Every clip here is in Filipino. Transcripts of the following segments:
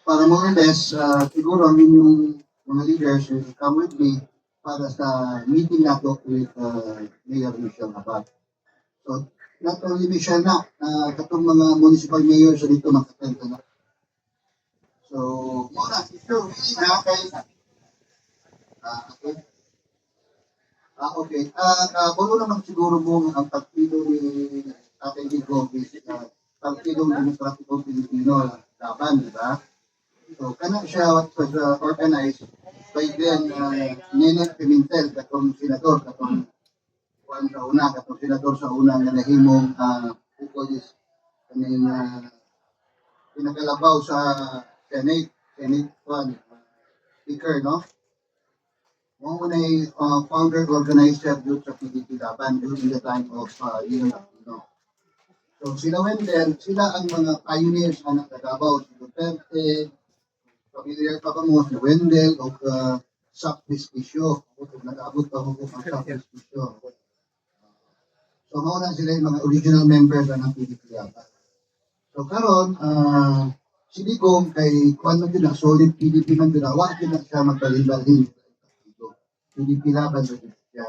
para more or less, siguro ang inyong mga leaders will come with me para sa meeting nato with Mayor Michelle Abad. So, not only Michelle na, katong mga municipal mayors dito makatenta na. So, muna, sure, really na kay okay. Okay. Bulo naman siguro mo ang partido ni Ate Ligo is Partidong Demokratiko Pilipino laban, di ba? So, kana siya what was organized by then Nenel Pimentel, katong senador, katong kuan sa una, katong senador sa una nga nahimong is kaning pinakalabaw sa Senate kuan, speaker, no? Mo na founder organizer dito sa PDP Laban during the time of Leon Aquino. So sila Wendell, sila ang mga pioneers na nagagabaw si Duterte, familiar pa ba mo si Wendell o Sak Bispisyo, nag-abot pa mo ang Sak Bispisyo. So mauna sila yung mga original members ng PDP Laban. So karon, si Digong kay kuan man din solid PDP man din, wa din siya magbalin-balin. PDP Laban sa siya.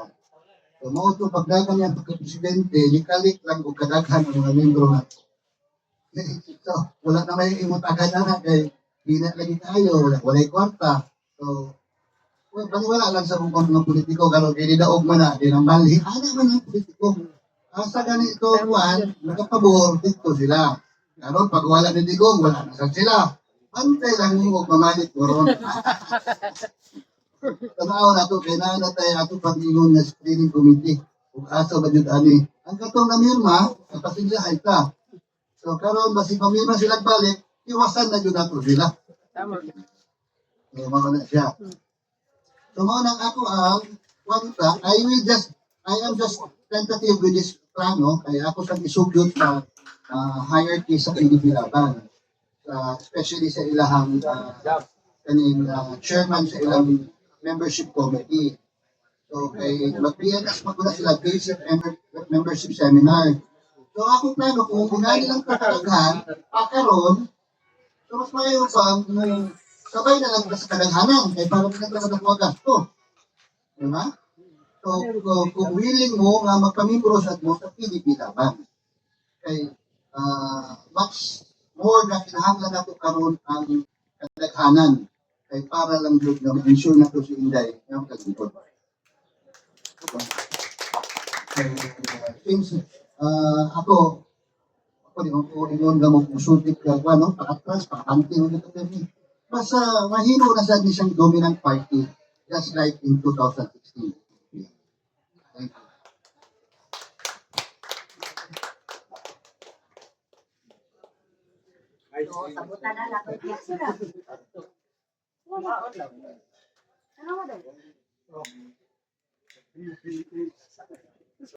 So, mo ito, pagdagan niya pagka-presidente, likalik lang o kadaghan ang mga membro na. So, wala na may imutagan na kay di na lagi tayo, wala kwarta. So, wala lang sa mga politiko, karon kay daog man na, di nang mali. Ano man ang politiko? Asa ganito, Juan, nakapabor, dito sila. Karon pag wala ni Digong, wala na sila. Antay lang mo mamalit ko ron. Tanaw na ito, kailangan na tayo ato pag-ingon na screening committee. Kung asa ba yun ani. Ang katong namirma, kapasiglahay ka. So karon basi pamirma sila balik, iwasan na yun ato sila. Tama. So mga na siya. So mga nang ako ang kwanta, I am just tentative with this plano, kaya ako sa isugyot sa hierarchy sa PDP Laban. Especially sa ilahang kaning chairman sa ilang membership committee. So, kay mag-PNS maguna sila basic membership seminar. So, ako plano, kung gunani lang kataghan, karon, so mas mayo pa, sabay na lang sa kadaghanan, kay para pinaglaman ako gasto. Diba? So, kung willing mo nga magpamimbro sa PDP Laban, kay much more na kinahanglan nato karon ang kadaghanan kay para lang jud na ma-ensure na to si Inday nga magkagipod. Since ako di ko ingon nga mo consulting ka no, pakatras, pakakanting dito kami. Basta mahimo na sad ni siyang dominant party just like in 2016. Thank you. Sabutan na lang ang piyasa na. Ano mo daw?